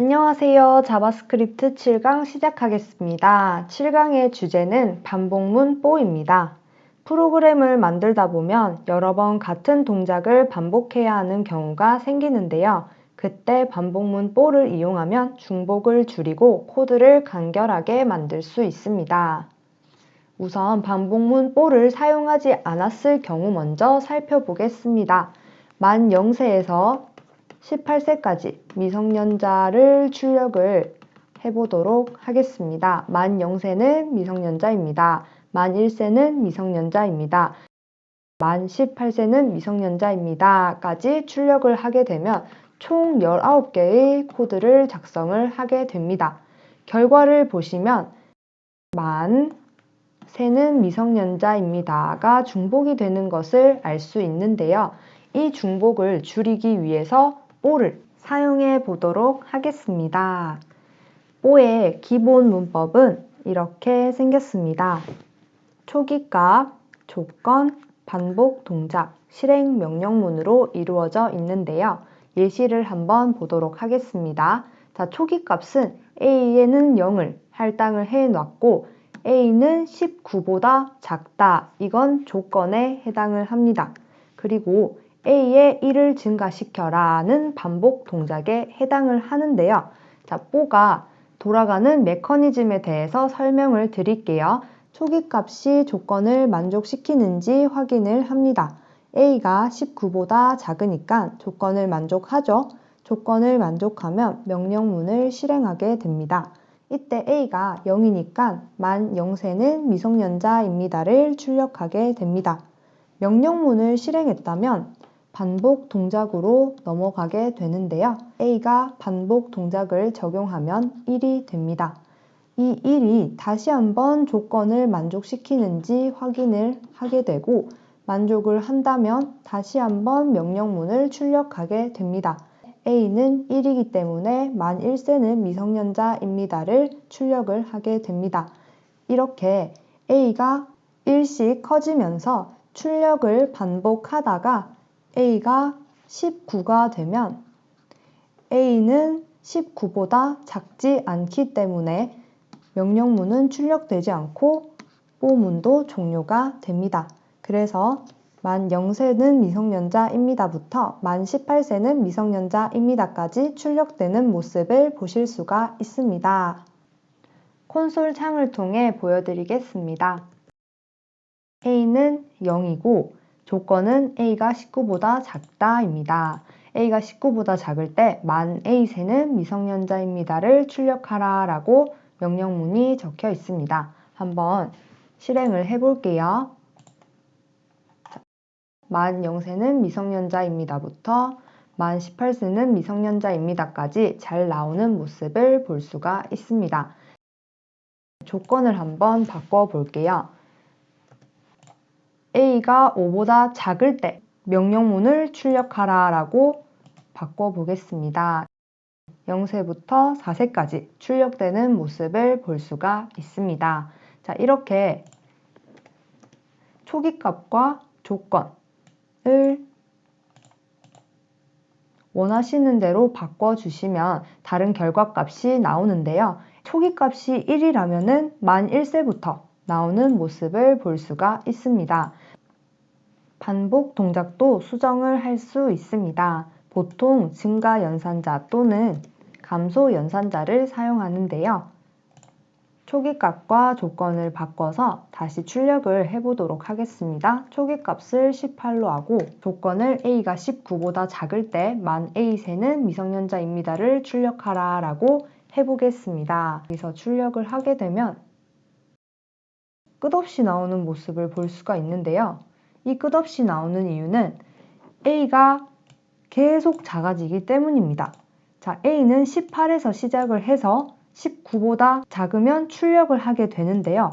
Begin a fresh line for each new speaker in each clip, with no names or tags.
안녕하세요. 자바스크립트 7강 시작하겠습니다. 7강의 주제는 반복문 뽀입니다. 프로그램을 만들다 보면 여러 번 같은 동작을 반복해야 하는 경우가 생기는데요. 그때 반복문 뽀를 이용하면 중복을 줄이고 코드를 간결하게 만들 수 있습니다. 우선 반복문 뽀를 사용하지 않았을 경우 먼저 살펴보겠습니다. 만 0세에서 18세까지 미성년자를 출력을 해보도록 하겠습니다. 만 0세는 미성년자입니다. 만 1세는 미성년자입니다. 만 18세는 미성년자입니다. 까지 출력을 하게 되면 총 19개의 코드를 작성을 하게 됩니다. 결과를 보시면 만 세는 미성년자입니다가 중복이 되는 것을 알 수 있는데요. 이 중복을 줄이기 위해서 뽀를 사용해 보도록 하겠습니다. 뽀의 기본 문법은 이렇게 생겼습니다. 초기값, 조건, 반복 동작, 실행 명령문으로 이루어져 있는데요. 예시를 한번 보도록 하겠습니다. 자, 초기값은 A에는 0을 할당을 해 놨고 A는 19보다 작다. 이건 조건에 해당을 합니다. 그리고 A의 1을 증가시켜라는 반복 동작에 해당을 하는데요. 자, 뽀가 돌아가는 메커니즘에 대해서 설명을 드릴게요. 초기값이 조건을 만족시키는지 확인을 합니다. A가 19보다 작으니까 조건을 만족하죠. 조건을 만족하면 명령문을 실행하게 됩니다. 이때 A가 0이니까 만 0세는 미성년자입니다를 출력하게 됩니다. 명령문을 실행했다면 반복 동작으로 넘어가게 되는데요. A가 반복 동작을 적용하면 1이 됩니다. 이 1이 다시 한번 조건을 만족시키는지 확인을 하게 되고 만족을 한다면 다시 한번 명령문을 출력하게 됩니다. A는 1이기 때문에 만 1세는 미성년자입니다를 출력을 하게 됩니다. 이렇게 A가 1씩 커지면서 출력을 반복하다가 A가 19가 되면 A는 19보다 작지 않기 때문에 명령문은 출력되지 않고 뽀문도 종료가 됩니다. 그래서 만 0세는 미성년자입니다부터 만 18세는 미성년자입니다까지 출력되는 모습을 보실 수가 있습니다. 콘솔 창을 통해 보여드리겠습니다. A는 0이고 조건은 A가 19보다 작다입니다. A가 19보다 작을 때 만 A세는 미성년자입니다를 출력하라 라고 명령문이 적혀 있습니다. 한번 실행을 해볼게요. 만 0세는 미성년자입니다부터 만 18세는 미성년자입니다까지 잘 나오는 모습을 볼 수가 있습니다. 조건을 한번 바꿔볼게요. A가 5보다 작을 때 명령문을 출력하라 라고 바꿔보겠습니다. 0세부터 4세까지 출력되는 모습을 볼 수가 있습니다. 자, 이렇게 초기값과 조건을 원하시는 대로 바꿔주시면 다른 결과값이 나오는데요. 초기값이 1이라면 만 1세부터 나오는 모습을 볼 수가 있습니다. 반복 동작도 수정을 할 수 있습니다. 보통 증가 연산자 또는 감소 연산자를 사용하는데요. 초기값과 조건을 바꿔서 다시 출력을 해보도록 하겠습니다. 초기값을 18로 하고 조건을 A가 19보다 작을 때 만 A세는 미성년자입니다를 출력하라 라고 해보겠습니다. 여기서 출력을 하게 되면 끝없이 나오는 모습을 볼 수가 있는데요. 이 끝없이 나오는 이유는 A가 계속 작아지기 때문입니다. 자, A는 18에서 시작을 해서 19보다 작으면 출력을 하게 되는데요.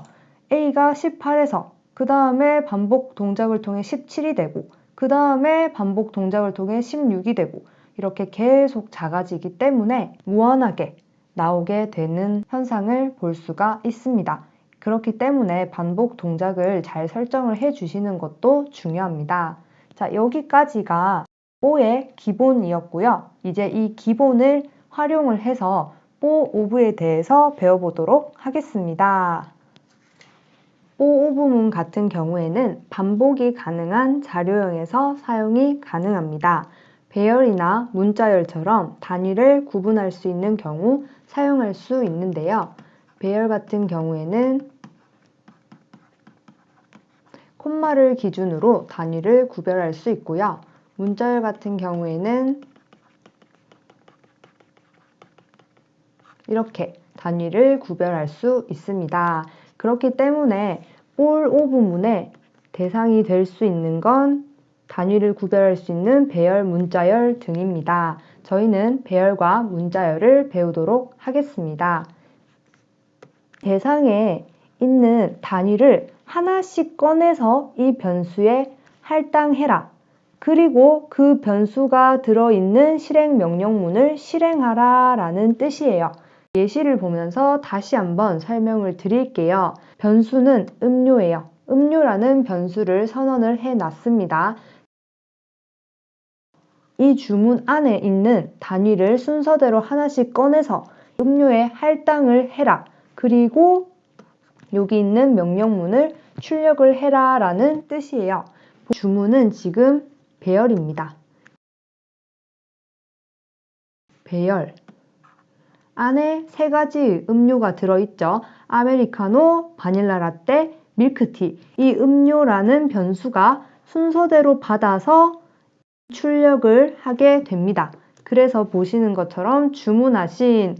A가 18에서 그 다음에 반복 동작을 통해 17이 되고 그 다음에 반복 동작을 통해 16이 되고 이렇게 계속 작아지기 때문에 무한하게 나오게 되는 현상을 볼 수가 있습니다. 그렇기 때문에 반복 동작을 잘 설정을 해 주시는 것도 중요합니다. 자, 여기까지가 뽀의 기본이었고요. 이제 이 기본을 활용을 해서 for of에 대해서 배워보도록 하겠습니다. for of문 같은 경우에는 반복이 가능한 자료형에서 사용이 가능합니다. 배열이나 문자열처럼 단위를 구분할 수 있는 경우 사용할 수 있는데요. 배열 같은 경우에는 콤마를 기준으로 단위를 구별할 수 있고요. 문자열 같은 경우에는 이렇게 단위를 구별할 수 있습니다. 그렇기 때문에 for of문의 대상이 될 수 있는 건 단위를 구별할 수 있는 배열, 문자열 등입니다. 저희는 배열과 문자열을 배우도록 하겠습니다. 대상에 있는 단위를 하나씩 꺼내서 이 변수에 할당해라. 그리고 그 변수가 들어있는 실행 명령문을 실행하라 라는 뜻이에요. 예시를 보면서 다시 한번 설명을 드릴게요. 변수는 음료예요. 음료라는 변수를 선언을 해놨습니다. 이 주문 안에 있는 단위를 순서대로 하나씩 꺼내서 음료에 할당을 해라. 그리고 여기 있는 명령문을 출력을 해라 라는 뜻이에요. 주문은 지금 배열입니다. 배열 안에 세 가지 음료가 들어있죠. 아메리카노, 바닐라 라떼, 밀크티. 이 음료라는 변수가 순서대로 받아서 출력을 하게 됩니다. 그래서 보시는 것처럼 주문하신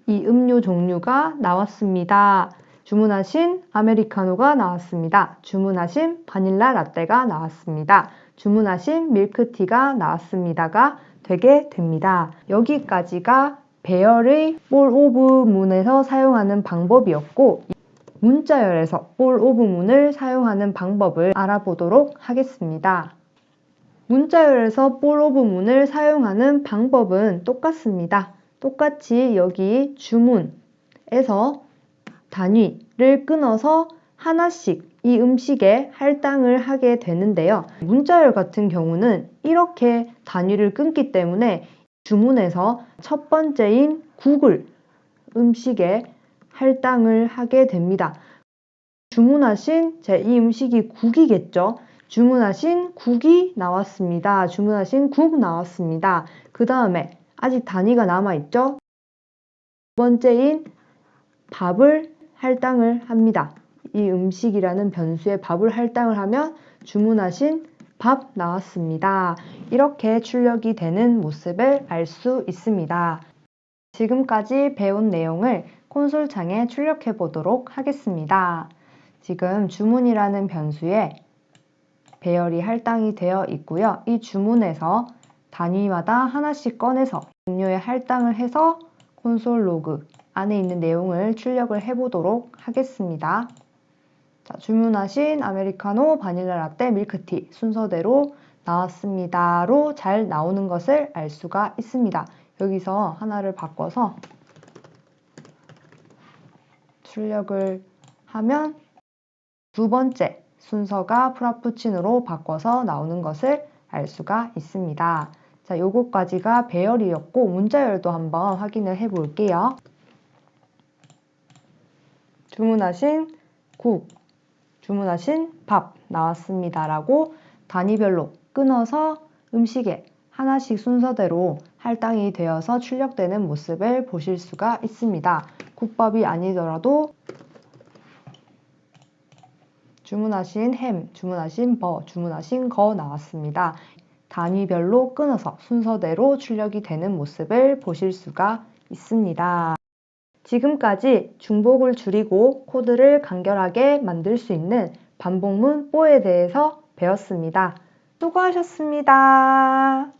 이 음료 종류가 나왔습니다. 주문하신 아메리카노가 나왔습니다. 주문하신 바닐라 라떼가 나왔습니다. 주문하신 밀크티가 나왔습니다가 되게 됩니다. 여기까지가 배열의 for of문에서 사용하는 방법이었고 문자열에서 for of문을 사용하는 방법을 알아보도록 하겠습니다. 문자열에서 for of문을 사용하는 방법은 똑같습니다. 똑같이 여기 주문에서 단위를 끊어서 하나씩 이 음식에 할당을 하게 되는데요. 문자열 같은 경우는 이렇게 단위를 끊기 때문에 주문에서 첫 번째인 국을 음식에 할당을 하게 됩니다. 주문하신 이 음식이 국이겠죠. 주문하신 국이 나왔습니다. 주문하신 국 나왔습니다. 그 다음에 아직 단위가 남아있죠. 두 번째인 밥을 할당을 합니다. 이 음식이라는 변수에 밥을 할당을 하면 주문하신 밥 나왔습니다. 이렇게 출력이 되는 모습을 알 수 있습니다. 지금까지 배운 내용을 콘솔 창에 출력해 보도록 하겠습니다. 지금 주문이라는 변수에 배열이 할당이 되어 있고요. 이 주문에서 단위마다 하나씩 꺼내서 음료에 할당을 해서 콘솔 로그 안에 있는 내용을 출력을 해보도록 하겠습니다. 자, 주문하신 아메리카노, 바닐라 라떼, 밀크티 순서대로 나왔습니다로 잘 나오는 것을 알 수가 있습니다. 여기서 하나를 바꿔서 출력을 하면 두 번째 순서가 프라푸치노로 바꿔서 나오는 것을 알 수가 있습니다. 자, 요거까지가 배열이었고 문자열도 한번 확인을 해 볼게요. 주문하신 국, 주문하신 밥 나왔습니다 라고 단위별로 끊어서 음식에 하나씩 순서대로 할당이 되어서 출력되는 모습을 보실 수가 있습니다. 국밥이 아니더라도 주문하신 햄, 주문하신 버, 주문하신 거 나왔습니다. 단위별로 끊어서 순서대로 출력이 되는 모습을 보실 수가 있습니다. 지금까지 중복을 줄이고 코드를 간결하게 만들 수 있는 반복문 for에 대해서 배웠습니다. 수고하셨습니다.